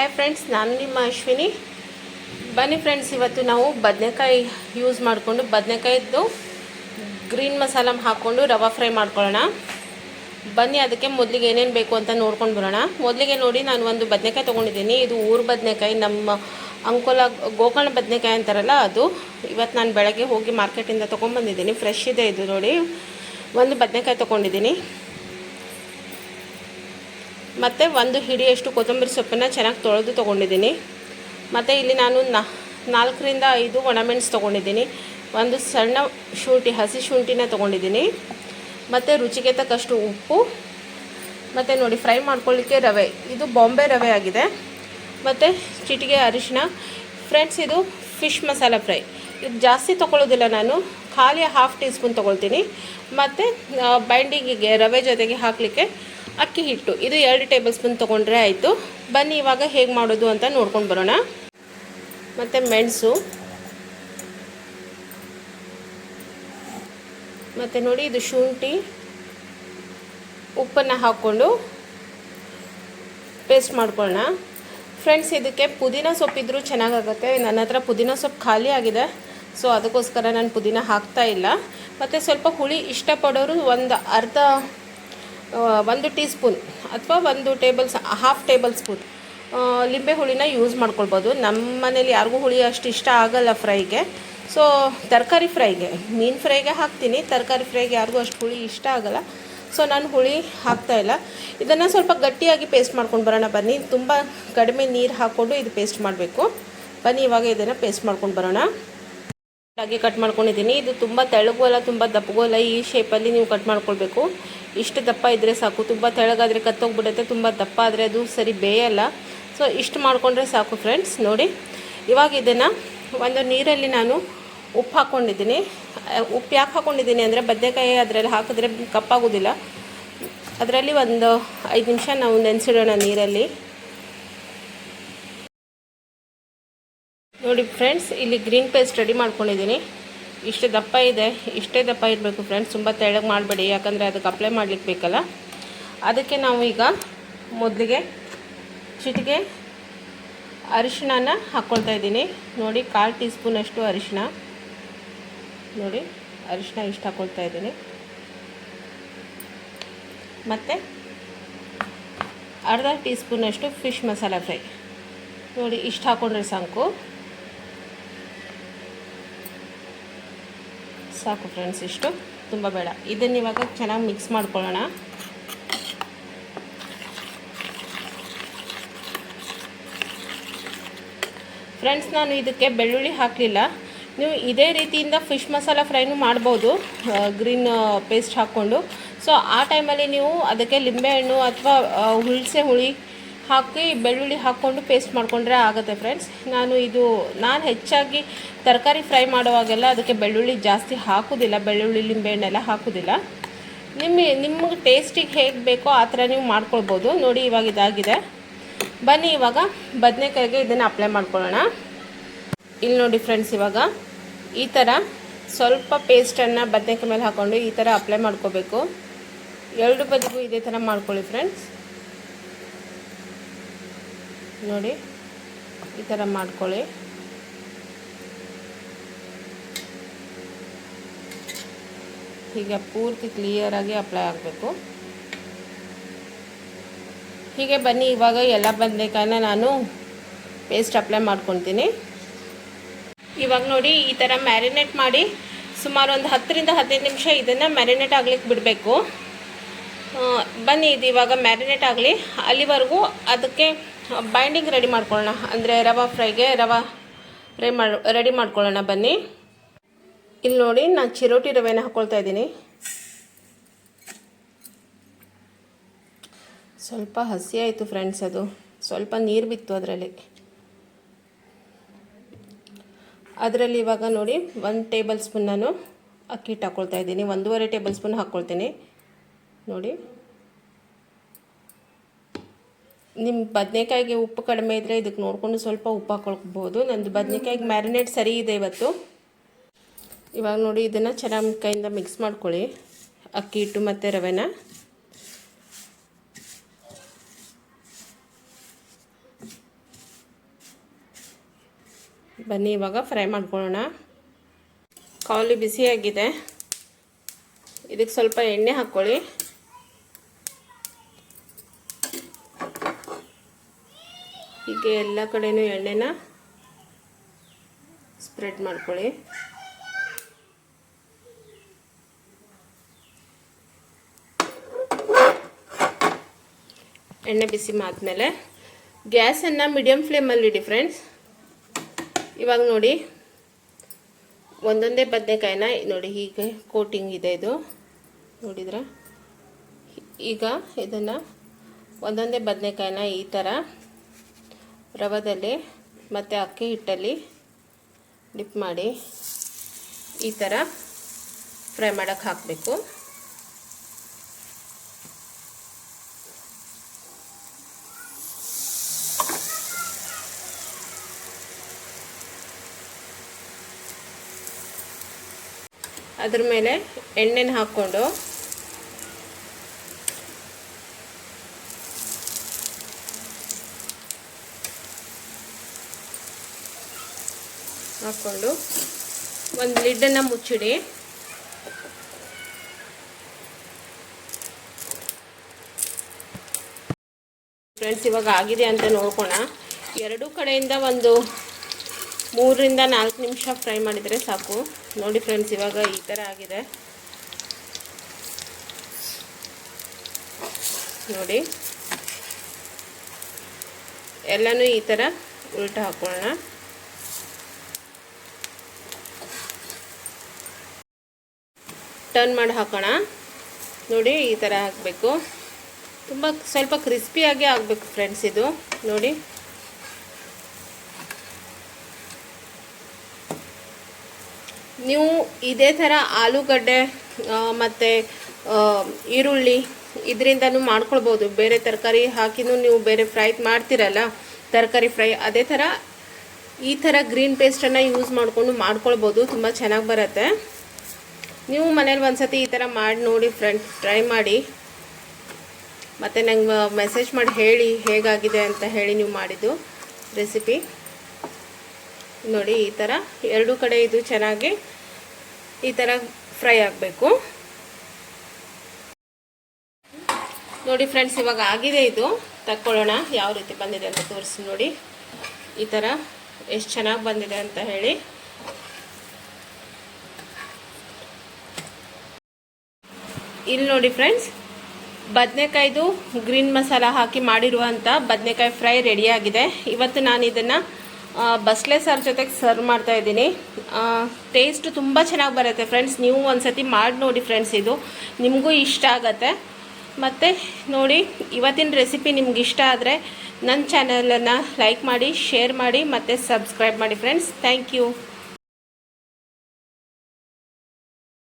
Hi friends, ನಾನು ನಿಮ್ಮ ಅಶ್ವಿನಿ. ಬನ್ನಿ ಫ್ರೆಂಡ್ಸ್, ಇವತ್ತು ನಾವು ಬದನೆಕಾಯಿ ಯೂಸ್ ಮಾಡಿಕೊಂಡು ಬದನೆಕಾಯಿದ್ದು ಗ್ರೀನ್ ಮಸಾಲ ಹಾಕ್ಕೊಂಡು ರವಾ ಫ್ರೈ ಮಾಡ್ಕೊಳ್ಳೋಣ. ಬನ್ನಿ, ಅದಕ್ಕೆ ಮೊದಲಿಗೆ ಏನೇನು ಬೇಕು ಅಂತ ನೋಡ್ಕೊಂಡು ಬರೋಣ. ಮೊದಲಿಗೆ ನೋಡಿ, ನಾನು ಒಂದು ಬದನೆಕಾಯಿ ತೊಗೊಂಡಿದ್ದೀನಿ. ಇದು ಊರು ಬದನೆಕಾಯಿ, ನಮ್ಮ ಅಂಕೋಲ ಗೋಕರ್ಣ ಬದನೆಕಾಯಿ ಅಂತಾರಲ್ಲ ಅದು. ಇವತ್ತು ನಾನು ಬೆಳಗ್ಗೆ ಹೋಗಿ ಮಾರ್ಕೆಟಿಂದ ತೊಗೊಂಡ್ಬಂದಿದ್ದೀನಿ. ಫ್ರೆಶ್ ಇದೆ ಇದು. ನೋಡಿ, ಒಂದು ಬದನೆಕಾಯಿ ತೊಗೊಂಡಿದ್ದೀನಿ. ಮತ್ತು ಒಂದು ಹಿಡಿಯಷ್ಟು ಕೊತ್ತಂಬರಿ ಸೊಪ್ಪನ್ನು ಚೆನ್ನಾಗಿ ತೊಳೆದು ತೊಗೊಂಡಿದ್ದೀನಿ. ಮತ್ತು ಇಲ್ಲಿ ನಾನು 4 ರಿಂದ 5 ಒಣಮೆಣಸು ತೊಗೊಂಡಿದ್ದೀನಿ. ಒಂದು ಸಣ್ಣ ಶುಂಠಿ, ಹಸಿ ಶುಂಠಿನ ತೊಗೊಂಡಿದ್ದೀನಿ. ಮತ್ತು ರುಚಿಗೆ ತಕ್ಕಷ್ಟು ಉಪ್ಪು. ಮತ್ತು ನೋಡಿ, ಫ್ರೈ ಮಾಡ್ಕೊಳ್ಳಿಕ್ಕೆ ರವೆ, ಇದು ಬಾಂಬೆ ರವೆ ಆಗಿದೆ. ಮತ್ತು ಚಿಟಿಕೆ ಅರಿಶಿನ. ಫ್ರೆಂಡ್ಸ್, ಇದು ಫಿಶ್ ಮಸಾಲ ಫ್ರೈ. ಇದು ಜಾಸ್ತಿ ತೊಗೊಳ್ಳೋದಿಲ್ಲ, ನಾನು ಖಾಲಿ 1/2 ಟೀ ಸ್ಪೂನ್ ತೊಗೊಳ್ತೀನಿ. ಮತ್ತು ಬೈಂಡಿಂಗಿಗೆ ರವೆ ಜೊತೆಗೆ ಹಾಕಲಿಕ್ಕೆ ಅಕ್ಕಿ ಹಿಟ್ಟು, ಇದು 2 ಟೇಬಲ್ ಸ್ಪೂನ್ ತೊಗೊಂಡ್ರೆ ಆಯಿತು. ಬನ್ನಿ, ಇವಾಗ ಹೇಗೆ ಮಾಡೋದು ಅಂತ ನೋಡ್ಕೊಂಡು ಬರೋಣ. ಮತ್ತು ಮೆಣಸು, ಮತ್ತು ನೋಡಿ ಇದು ಶುಂಠಿ, ಉಪ್ಪನ್ನು ಹಾಕ್ಕೊಂಡು ಪೇಸ್ಟ್ ಮಾಡ್ಕೊಳ್ಳೋಣ. ಫ್ರೆಂಡ್ಸ್, ಇದಕ್ಕೆ ಪುದೀನ ಸೊಪ್ಪಿದ್ರೂ ಚೆನ್ನಾಗಾಗುತ್ತೆ. ನನ್ನ ಹತ್ರ ಪುದೀನ ಸೊಪ್ಪು ಖಾಲಿ ಆಗಿದೆ, ಸೊ ಅದಕ್ಕೋಸ್ಕರ ನಾನು ಪುದೀನ ಹಾಕ್ತಾ ಇಲ್ಲ. ಮತ್ತು ಸ್ವಲ್ಪ ಹುಳಿ ಇಷ್ಟಪಡೋರು ಒಂದು ಟೀ ಸ್ಪೂನ್ ಅಥವಾ 1/2 ಟೇಬಲ್ ಸ್ಪೂನ್ ಲಿಂಬೆ ಹುಳಿನ ಯೂಸ್ ಮಾಡ್ಕೊಳ್ಬೋದು. ನಮ್ಮ ಮನೇಲಿ ಯಾರಿಗೂ ಹುಳಿ ಅಷ್ಟು ಇಷ್ಟ ಆಗಲ್ಲ ಫ್ರೈಗೆ. ಸೊ ತರಕಾರಿ ಫ್ರೈಗೆ, ಮೀನು ಫ್ರೈಗೆ ಹಾಕ್ತೀನಿ, ತರಕಾರಿ ಫ್ರೈಗೆ ಯಾರಿಗೂ ಅಷ್ಟು ಹುಳಿ ಇಷ್ಟ ಆಗಲ್ಲ. ಸೊ ನಾನು ಹುಳಿ ಹಾಕ್ತಾಯಿಲ್ಲ. ಇದನ್ನು ಸ್ವಲ್ಪ ಗಟ್ಟಿಯಾಗಿ ಪೇಸ್ಟ್ ಮಾಡ್ಕೊಂಡು ಬರೋಣ. ಬನ್ನಿ, ತುಂಬ ಕಡಿಮೆ ನೀರು ಹಾಕ್ಕೊಂಡು ಇದು ಪೇಸ್ಟ್ ಮಾಡಬೇಕು. ಬನ್ನಿ, ಇವಾಗ ಇದನ್ನು ಪೇಸ್ಟ್ ಮಾಡ್ಕೊಂಡು ಬರೋಣ. ಆಗಿ ಕಟ್ ಮಾಡ್ಕೊಂಡಿದ್ದೀನಿ. ಇದು ತುಂಬ ತೆಳ್ಳಗೂ ಅಲ್ಲ, ತುಂಬ ದಪ್ಪಗೂ ಅಲ್ಲ, ಈ ಶೇಪಲ್ಲಿ ನೀವು ಕಟ್ ಮಾಡ್ಕೊಳ್ಬೇಕು. ಇಷ್ಟು ದಪ್ಪ ಇದ್ದರೆ ಸಾಕು. ತುಂಬ ತೆಳ್ಳಗಾದರೆ ಕತ್ತೋಗ್ಬಿಡುತ್ತೆ, ತುಂಬ ದಪ್ಪ ಆದರೆ ಅದು ಸರಿ ಬೇಯಲ್ಲ. ಸೊ ಇಷ್ಟು ಮಾಡಿಕೊಂಡ್ರೆ ಸಾಕು ಫ್ರೆಂಡ್ಸ್. ನೋಡಿ, ಇವಾಗ ಇದನ್ನು ಒಂದು ನೀರಲ್ಲಿ ನಾನು ಉಪ್ಪು ಹಾಕ್ಕೊಂಡಿದ್ದೀನಿ. ಉಪ್ಪು ಯಾಕೆ ಹಾಕ್ಕೊಂಡಿದ್ದೀನಿ ಅಂದರೆ ಬದನೆಕಾಯಿ ಅದರಲ್ಲಿ ಹಾಕಿದ್ರೆ ಕಪ್ಪಾಗೋದಿಲ್ಲ. ಅದರಲ್ಲಿ ಒಂದು 5 ನಿಮಿಷ ನಾವು ನೆನೆಸಿಡೋಣ ನೀರಲ್ಲಿ. ನೋಡಿ ಫ್ರೆಂಡ್ಸ್, ಇಲ್ಲಿ ಗ್ರೀನ್ ಪೇಸ್ಟ್ ರೆಡಿ ಮಾಡ್ಕೊಂಡಿದ್ದೀನಿ. ಇಷ್ಟು ದಪ್ಪ ಇದೆ, ಇಷ್ಟೇ ದಪ್ಪ ಇರಬೇಕು ಫ್ರೆಂಡ್ಸ್. ತುಂಬ ತೆಳ್ಳಗೆ ಮಾಡಬೇಡಿ, ಯಾಕಂದರೆ ಅದಕ್ಕೆ ಅಪ್ಲೈ ಮಾಡಲಿಕ್ಕೆ ಬೇಕಲ್ಲ. ಅದಕ್ಕೆ ನಾವು ಈಗ ಮೊದಲಿಗೆ ಚಿಟಿಕೆ ಅರಿಶಿಣನ ಹಾಕ್ಕೊಳ್ತಾ ಇದ್ದೀನಿ. ನೋಡಿ, 1/4 ಟೀ ಸ್ಪೂನಷ್ಟು ಅರಿಶಿಣ. ನೋಡಿ, ಅರಿಶಿಣ ಇಷ್ಟು ಹಾಕ್ಕೊಳ್ತಾ ಇದ್ದೀನಿ. ಮತ್ತು ಅರ್ಧ ಟೀ ಸ್ಪೂನಷ್ಟು ಫಿಶ್ ಮಸಾಲ ಫ್ರೈ. ನೋಡಿ, ಇಷ್ಟು ಹಾಕ್ಕೊಂಡ್ರೆ ಸಾಕು ಫ್ರೆಂಡ್ಸ್. ಇಷ್ಟು ತುಂಬ ಬೇಡ. ಇದನ್ನು ಇವಾಗ ಚೆನ್ನಾಗಿ ಮಿಕ್ಸ್ ಮಾಡ್ಕೊಳ್ಳೋಣ. ಫ್ರೆಂಡ್ಸ್, ನಾನು ಇದಕ್ಕೆ ಬೆಳ್ಳುಳ್ಳಿ ಹಾಕಲಿಲ್ಲ. ನೀವು ಇದೇ ರೀತಿಯಿಂದ ಫಿಶ್ ಮಸಾಲ ಫ್ರೈನೂ ಮಾಡ್ಬೋದು, ಗ್ರೀನ್ ಪೇಸ್ಟ್ ಹಾಕ್ಕೊಂಡು. ಸೊ ಆ ಟೈಮಲ್ಲಿ ನೀವು ಅದಕ್ಕೆ ಲಿಂಬೆಹಣ್ಣು ಅಥವಾ ಹುಣಸೆ ಹುಳಿ ಹಾಕಿ ಬೆಳ್ಳುಳ್ಳಿ ಹಾಕ್ಕೊಂಡು ಪೇಸ್ಟ್ ಮಾಡಿಕೊಂಡ್ರೆ ಆಗುತ್ತೆ ಫ್ರೆಂಡ್ಸ್. ನಾನು ಹೆಚ್ಚಾಗಿ ತರಕಾರಿ ಫ್ರೈ ಮಾಡುವಾಗೆಲ್ಲ ಅದಕ್ಕೆ ಬೆಳ್ಳುಳ್ಳಿ ಜಾಸ್ತಿ ಹಾಕೋದಿಲ್ಲ, ಬೆಳ್ಳುಳ್ಳಿ ಲಿಂಬೆಹಣ್ಣೆಲ್ಲ ಹಾಕೋದಿಲ್ಲ. ನಿಮಗೆ ಟೇಸ್ಟಿಗೆ ಹೇಗೆ ಬೇಕೋ ಆ ಥರ ನೀವು ಮಾಡ್ಕೊಳ್ಬೋದು. ನೋಡಿ, ಇವಾಗ ಇದಾಗಿದೆ. ಬನ್ನಿ, ಇವಾಗ ಬದನೆಕಾಯಿಗೆ ಇದನ್ನು ಅಪ್ಲೈ ಮಾಡ್ಕೊಳ್ಳೋಣ. ಇಲ್ಲಿ ನೋಡಿ ಫ್ರೆಂಡ್ಸ್, ಇವಾಗ ಈ ಥರ ಸ್ವಲ್ಪ ಪೇಸ್ಟನ್ನು ಬದನೆಕಾಯಿ ಮೇಲೆ ಹಾಕ್ಕೊಂಡು ಈ ಥರ ಅಪ್ಲೈ ಮಾಡ್ಕೋಬೇಕು. 2 ಬದಿಗೂ ಇದೇ ಥರ ಮಾಡ್ಕೊಳ್ಳಿ ಫ್ರೆಂಡ್ಸ್. ನೋಡಿ, ಈ ಥರ ಮಾಡ್ಕೊಳ್ಳಿ. ಹೀಗೆ ಪೂರ್ತಿ ಕ್ಲಿಯರಾಗಿ ಅಪ್ಲೈ ಆಗಬೇಕು. ಹೀಗೆ ಬನ್ನಿ, ಇವಾಗ ಎಲ್ಲ ಬದನೆಕಾಯಿನ ನಾನು ಪೇಸ್ಟ್ ಅಪ್ಲೈ ಮಾಡ್ಕೊತೀನಿ. ಇವಾಗ ನೋಡಿ, ಈ ಥರ ಮ್ಯಾರಿನೇಟ್ ಮಾಡಿ ಸುಮಾರು ಒಂದು 10 ರಿಂದ 15 ನಿಮಿಷ ಇದನ್ನು ಮ್ಯಾರಿನೇಟ್ ಆಗ್ಲಿಕ್ಕೆ ಬಿಡಬೇಕು. ಬನ್ನಿ, ಇದು ಇವಾಗ ಮ್ಯಾರಿನೇಟ್ ಆಗಲಿ. ಅಲ್ಲಿವರೆಗೂ ಅದಕ್ಕೆ ಬೈಂಡಿಂಗ್ ರೆಡಿ ಮಾಡ್ಕೊಳ್ಳೋಣ. ಅಂದರೆ ರವಾ ಫ್ರೈಗೆ ರೆಡಿ ಮಾಡ್ಕೊಳ್ಳೋಣ. ಬನ್ನಿ, ಇಲ್ಲಿ ನೋಡಿ, ನಾನು ಚಿರೋಟಿ ರವೆನ ಹಾಕ್ಕೊಳ್ತಾ ಇದ್ದೀನಿ. ಸ್ವಲ್ಪ ಹಸಿ ಆಯಿತು ಫ್ರೆಂಡ್ಸ್, ಅದು ಸ್ವಲ್ಪ ನೀರು ಬಿತ್ತು ಅದರಲ್ಲಿ ಇವಾಗ ನೋಡಿ 1 ಟೇಬಲ್ ಸ್ಪೂನ್ ನಾನು ಅಕ್ಕಿ ಹಿಟ್ಟು ಹಾಕ್ಕೊಳ್ತಾ ಇದ್ದೀನಿ. 1.5 ಟೇಬಲ್ ಸ್ಪೂನ್ ಹಾಕ್ಕೊಳ್ತೀನಿ. ನೋಡಿ, ನಿಮ್ಮ ಬದನೆಕಾಯಿಗೆ ಉಪ್ಪು ಕಡಿಮೆ ಇದ್ದರೆ ಇದಕ್ಕೆ ನೋಡಿಕೊಂಡು ಸ್ವಲ್ಪ ಉಪ್ಪು ಹಾಕ್ಕೊಳ್ಬೋದು. ನಂದು ಬದನೆಕಾಯಿಗೆ ಮ್ಯಾರಿನೇಟ್ ಸರಿ ಇದೆ ಇವತ್ತು. ಇವಾಗ ನೋಡಿ, ಇದನ್ನು ಚೆನ್ನಾಗಿ ಕೈಯಿಂದ ಮಿಕ್ಸ್ ಮಾಡ್ಕೊಳ್ಳಿ, ಅಕ್ಕಿ ಹಿಟ್ಟು ಮತ್ತು ರವೆನ. ಬನ್ನಿ ಇವಾಗ ಫ್ರೈ ಮಾಡ್ಕೊಳ್ಳೋಣ. ಕಾವಲಿ ಬಿಸಿಯಾಗಿದೆ, ಇದಕ್ಕೆ ಸ್ವಲ್ಪ ಎಣ್ಣೆ ಹಾಕ್ಕೊಳ್ಳಿ. ಹೀಗೆ ಎಲ್ಲ ಕಡೆನೂ ಎಣ್ಣೆನ ಸ್ಪ್ರೆಡ್ ಮಾಡ್ಕೊಳ್ಳಿ. ಎಣ್ಣೆ ಬಿಸಿ ಆದಮೇಲೆ ಗ್ಯಾಸನ್ನು ಮೀಡಿಯಮ್ ಫ್ಲೇಮಲ್ಲಿಡಿ ಫ್ರೆಂಡ್ಸ್. ಇವಾಗ ನೋಡಿ, ಒಂದೊಂದೇ ಬದನೆಕಾಯಿನ ನೋಡಿ ಹೀಗೆ ಕೋಟಿಂಗ್ ಇದೆ ಇದು ನೋಡಿದ್ರೆ. ಈಗ ಇದನ್ನು ಒಂದೊಂದೇ ಬದನೆಕಾಯಿನ ಈ ಥರ ರವದಲ್ಲಿ ಮತ್ತು ಅಕ್ಕಿ ಹಿಟ್ಟಲ್ಲಿ ಡಿಪ್ ಮಾಡಿ ಈ ಥರ ಫ್ರೈ ಮಾಡೋಕ್ಕೆ ಹಾಕಬೇಕು. ಅದ್ರ ಮೇಲೆ ಎಣ್ಣೆನ ಹಾಕ್ಕೊಂಡು ಒಂದು ಲಿಡ್ಡನ್ನು ಮುಚ್ಚಿಡಿ. ಫ್ರೆಂಡ್ಸ್ ಇವಾಗ ಆಗಿದೆ ಅಂತ ನೋಡ್ಕೋಣ. ಎರಡೂ ಕಡೆಯಿಂದ ಒಂದು 3 ರಿಂದ 4 ನಿಮಿಷ ಫ್ರೈ ಮಾಡಿದರೆ ಸಾಕು. ನೋಡಿ ಫ್ರೆಂಡ್ಸ್, ಇವಾಗ ಈ ಥರ ಆಗಿದೆ ನೋಡಿ. ಎಲ್ಲನೂ ಈ ಥರ ಉಲ್ಟಾ ಹಾಕೊಳ್ಳೋಣ. ಟರ್ನ್ ಮಾಡಿ ಹಾಕೋಣ. ನೋಡಿ ಈ ಥರ ಹಾಕಬೇಕು. ತುಂಬ ಸ್ವಲ್ಪ ಕ್ರಿಸ್ಪಿಯಾಗಿ ಆಗಬೇಕು ಫ್ರೆಂಡ್ಸ್ ಇದು ನೋಡಿ. ನೀವು ಇದೇ ಥರ ಆಲೂಗಡ್ಡೆ ಮತ್ತು ಈರುಳ್ಳಿ ಇದರಿಂದನೂ ಮಾಡ್ಕೊಳ್ಬೋದು. ಬೇರೆ ತರಕಾರಿ ಹಾಕಿನೂ ನೀವು ಬೇರೆ ಫ್ರೈ ಮಾಡ್ತೀರಲ್ಲ, ತರಕಾರಿ ಫ್ರೈ, ಅದೇ ಥರ ಈ ಥರ ಗ್ರೀನ್ ಪೇಸ್ಟನ್ನು ಯೂಸ್ ಮಾಡ್ಕೊಳ್ಬೋದು. ತುಂಬ ಚೆನ್ನಾಗಿ ಬರುತ್ತೆ. ನೀವು ಮನೇಲಿ ಒಂದ್ಸತಿ ಈ ಥರ ಮಾಡಿ ನೋಡಿ ಫ್ರೆಂಡ್ಸ್, ಟ್ರೈ ಮಾಡಿ. ಮತ್ತು ನಂಗೆ ಮೆಸೇಜ್ ಮಾಡಿ ಹೇಳಿ ಹೇಗಾಗಿದೆ ಅಂತ ಹೇಳಿ ನೀವು ಮಾಡಿದ್ದು ರೆಸಿಪಿ. ನೋಡಿ ಈ ಥರ ಎರಡೂ ಕಡೆ ಇದು ಚೆನ್ನಾಗಿ ಈ ಥರ ಫ್ರೈ ಆಗಬೇಕು. ನೋಡಿ ಫ್ರೆಂಡ್ಸ್, ಇವಾಗ ಆಗಿದೆ. ಇದು ತಕ್ಕೊಳ್ಳೋಣ, ಯಾವ ರೀತಿ ಬಂದಿದೆ ಅಂತ ತೋರಿಸಿ ನೋಡಿ. ಈ ಥರ ಎಷ್ಟು ಚೆನ್ನಾಗಿ ಬಂದಿದೆ ಅಂತ ಹೇಳಿ. ಇಲ್ಲಿ ನೋಡಿ ಫ್ರೆಂಡ್ಸ್, ಬದನೆಕಾಯ್ದು ಗ್ರೀನ್ ಮಸಾಲ ಹಾಕಿ ಮಾಡಿರುವಂಥ ಬದನೆಕಾಯಿ ಫ್ರೈ ರೆಡಿಯಾಗಿದೆ. ಇವತ್ತು ನಾನು ಇದನ್ನು ಬಸ್ಲೆ ಸಾರು ಜೊತೆಗೆ ಸರ್ವ್ ಮಾಡ್ತಾ ಇದ್ದೀನಿ. ಟೇಸ್ಟ್ ತುಂಬ ಚೆನ್ನಾಗಿ ಬರುತ್ತೆ ಫ್ರೆಂಡ್ಸ್. ನೀವು ಒಂದ್ಸತಿ ಮಾಡಿ ನೋಡಿ ಫ್ರೆಂಡ್ಸ್, ಇದು ನಿಮಗೂ ಇಷ್ಟ ಆಗುತ್ತೆ. ಮತ್ತು ನೋಡಿ, ಇವತ್ತಿನ ರೆಸಿಪಿ ನಿಮ್ಗೆ ಇಷ್ಟ ಆದರೆ ನನ್ನ ಚಾನಲನ್ನು ಲೈಕ್ ಮಾಡಿ, ಶೇರ್ ಮಾಡಿ ಮತ್ತು ಸಬ್ಸ್ಕ್ರೈಬ್ ಮಾಡಿ ಫ್ರೆಂಡ್ಸ್. Thank you.